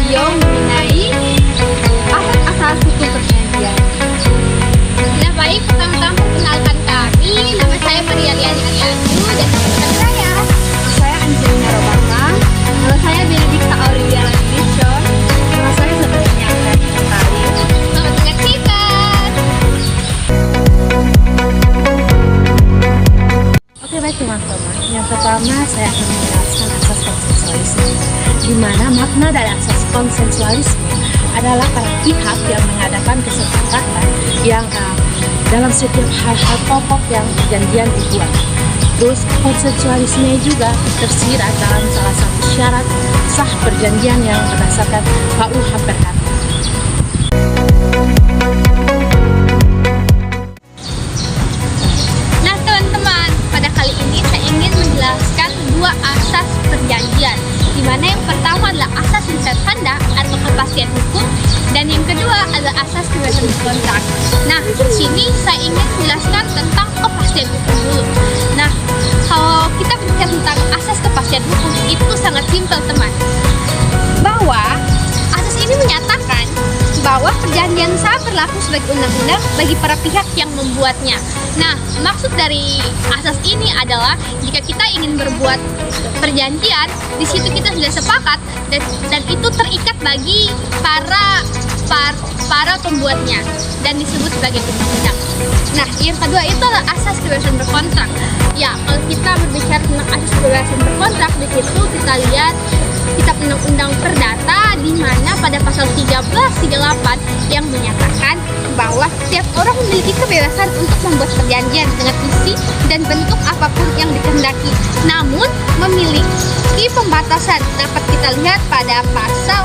video mengenai asas-asas hukum perjanjian. Nah baik, pertama-tama perkenalkan kami. Nama saya Maria Liani Ariandu dan teman saya. Saya Angelina Robaka. Nama saya Benedikta Aurelia Lanison. Nama saya sebenarnya Anggreni Sekali. Selamat menyaksikan. Oke baik teman-teman. Yang pertama saya akan menjelaskan asas konsensualisme, di mana makna dari asas konsensualisme adalah para pihak yang mengadakan kesepakatan yang dalam setiap hal-hal pokok yang perjanjian dibuat. Terus konsensualisme juga tersirat dalam salah satu syarat sah perjanjian yang berdasarkan KUH Perdata. Nah teman-teman, pada kali ini saya ingin menjelaskan dua asas perjanjian, di mana yang pertama adalah asas wicaksana atau kepastian hukum, dan yang kedua adalah asas kebebasan berkontrak. Nah, di sini saya ingin menjelaskan tentang kepastian hukum dulu. Nah, kalau kita berbicara tentang asas kepastian hukum itu sangat simpel teman, bahwa asas ini menyatakan bahwa perjanjian sah berlaku sebagai undang-undang bagi para pihak yang membuatnya. Nah, maksud dari asas ini adalah jika kita ingin berbuat perjanjian, di situ kita sudah sepakat dan itu terikat bagi para pembuatnya dan disebut sebagai undang-undang. Nah, yang kedua itu adalah asas kebebasan berkontrak. Ya, kalau kita berbicara tentang asas kebebasan berkontrak, di situ kita lihat Kitab Undang-Undang Perdata, di mana pada pasal 1338 yang menyatakan bahwa setiap orang memiliki kebebasan untuk membuat perjanjian dengan isi dan bentuk apapun yang dikehendaki, namun memiliki pembatasan. Dapat kita lihat pada pasal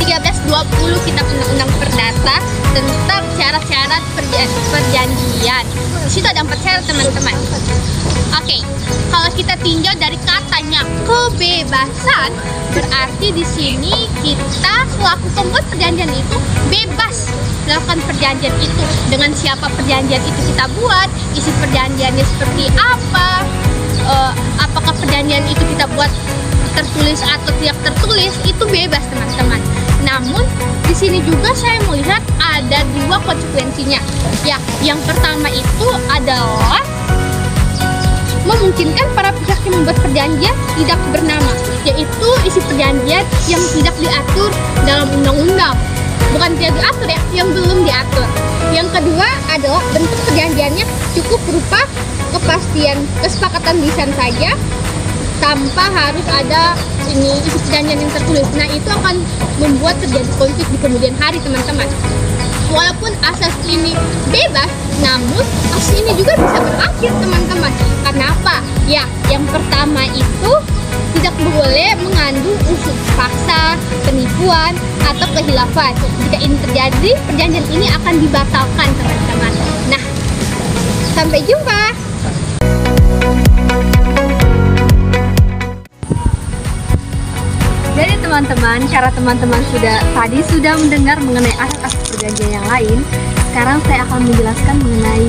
1320 Kitab Undang-Undang Perdata tentang syarat-syarat perjanjian. Di situ ada 4 syarat teman-teman. Oke, kalau kita tinjau dari katanya kebebasan, berarti di sini kita selaku pembuat perjanjian itu bebas melakukan perjanjian itu. Dengan siapa perjanjian itu kita buat, isi perjanjiannya seperti apa, apakah perjanjian itu kita buat tertulis atau tidak tertulis, itu bebas teman-teman. Namun di sini juga saya melihat ada dua konsekuensinya. Ya, yang pertama itu adalah memungkinkan para pihak yang membuat perjanjian tidak bernama, yaitu isi perjanjian yang tidak diatur dalam undang-undang. Bukan tidak diatur ya, yang belum diatur. Yang kedua adalah bentuk perjanjiannya cukup berupa kepastian kesepakatan lisan saja, tanpa harus ada isi perjanjian yang tertulis. Nah, itu akan membuat terjadi konflik di kemudian hari teman-teman. Walaupun asas ini bebas, namun asas ini juga bisa berakhir teman-teman. Kenapa? Ya, yang pertama itu tidak boleh mengandung unsur paksa, penipuan, atau kehilafan. Jika ini terjadi, perjanjian ini akan dibatalkan teman-teman. Nah, sampai jumpa. Jadi teman-teman, karena teman-teman sudah mendengar mengenai asas-asas perjanjian yang lain, sekarang saya akan menjelaskan mengenai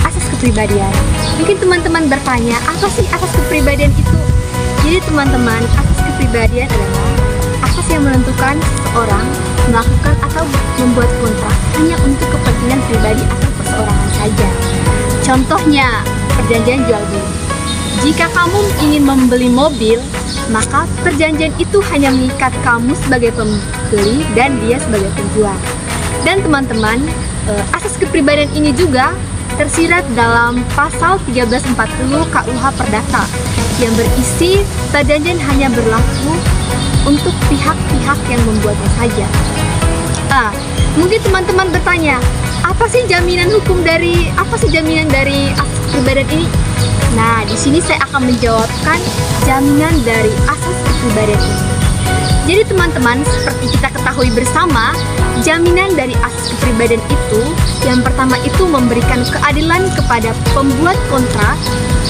asas kepribadian. Mungkin teman-teman bertanya, apa sih asas kepribadian itu? Jadi teman-teman, asas kepribadian adalah asas yang menentukan seseorang melakukan atau membuat kontrak hanya untuk kepentingan pribadi atau perseorangan saja. Contohnya, perjanjian jual beli. Jika kamu ingin membeli mobil, maka perjanjian itu hanya mengikat kamu sebagai pembeli dan dia sebagai penjual. Dan teman-teman, asas kepribadian ini juga tersirat dalam pasal 1340 KUH Perdata yang berisi perjanjian hanya berlaku untuk pihak-pihak yang membuatnya saja. Mungkin teman-teman bertanya, apa sih jaminan dari asas kepribadian ini? Nah, di sini saya akan menjawabkan jaminan dari asas kepribadian ini. Jadi teman-teman, seperti kita ketahui bersama, jaminan dari asas kepribadian itu, yang pertama itu memberikan keadilan kepada pembuat kontrak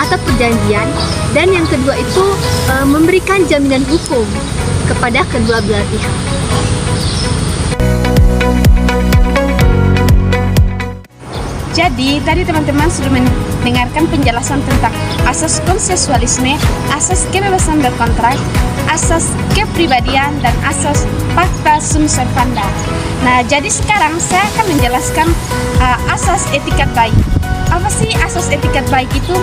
atau perjanjian, dan yang kedua itu memberikan jaminan hukum kepada kedua belah pihak. Jadi tadi teman-teman sudah dengarkan penjelasan tentang asas konsensualisme, asas kebebasan berkontrak, asas kepribadian, dan asas pacta sunt servanda. Nah, jadi sekarang saya akan menjelaskan asas etikat baik. Apa sih asas etikat baik itu?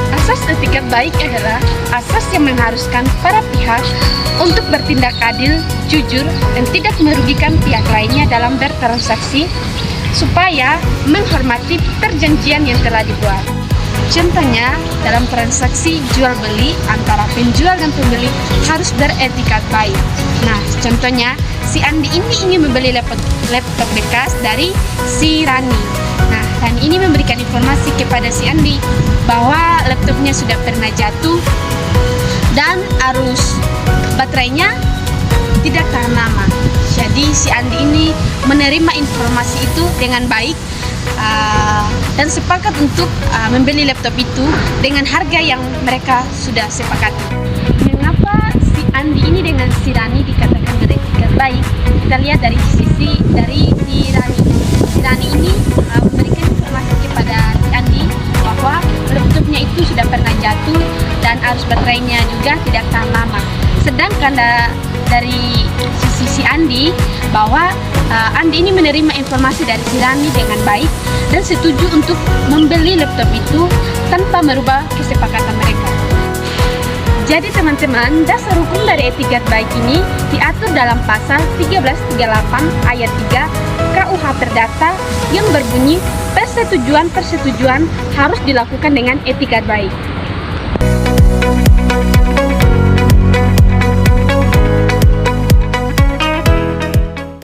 Asas etikat baik adalah asas yang mengharuskan para pihak untuk bertindak adil, jujur, dan tidak merugikan pihak lainnya dalam bertransaksi, supaya menghormati perjanjian yang telah dibuat. Contohnya, dalam transaksi jual beli antara penjual dan pembeli harus beretikat baik. Nah, contohnya, si Andi ini ingin membeli laptop bekas dari si Rani. Nah, Rani ini memberikan informasi kepada si Andi bahwa laptopnya sudah pernah jatuh dan arus baterainya tidak tahan lama. Jadi si Andi ini menerima informasi itu dengan baik dan sepakat untuk membeli laptop itu dengan harga yang mereka sudah sepakati. Mengapa si Andi ini dengan si Rani dikatakan beretikat baik? Kita lihat dari sisi si Rani. Si Rani ini memberikan informasi kepada si Andi bahwa laptopnya itu sudah pernah jatuh dan arus baterainya juga tidak tahan lama. Sedangkan dari sisi si Andi bahwa Andi ini menerima informasi dari si Rani dengan baik dan setuju untuk membeli laptop itu tanpa merubah kesepakatan mereka. Jadi teman-teman, dasar hukum dari etikat baik ini diatur dalam pasal 1338 ayat 3 KUH Perdata yang berbunyi persetujuan harus dilakukan dengan etikat baik.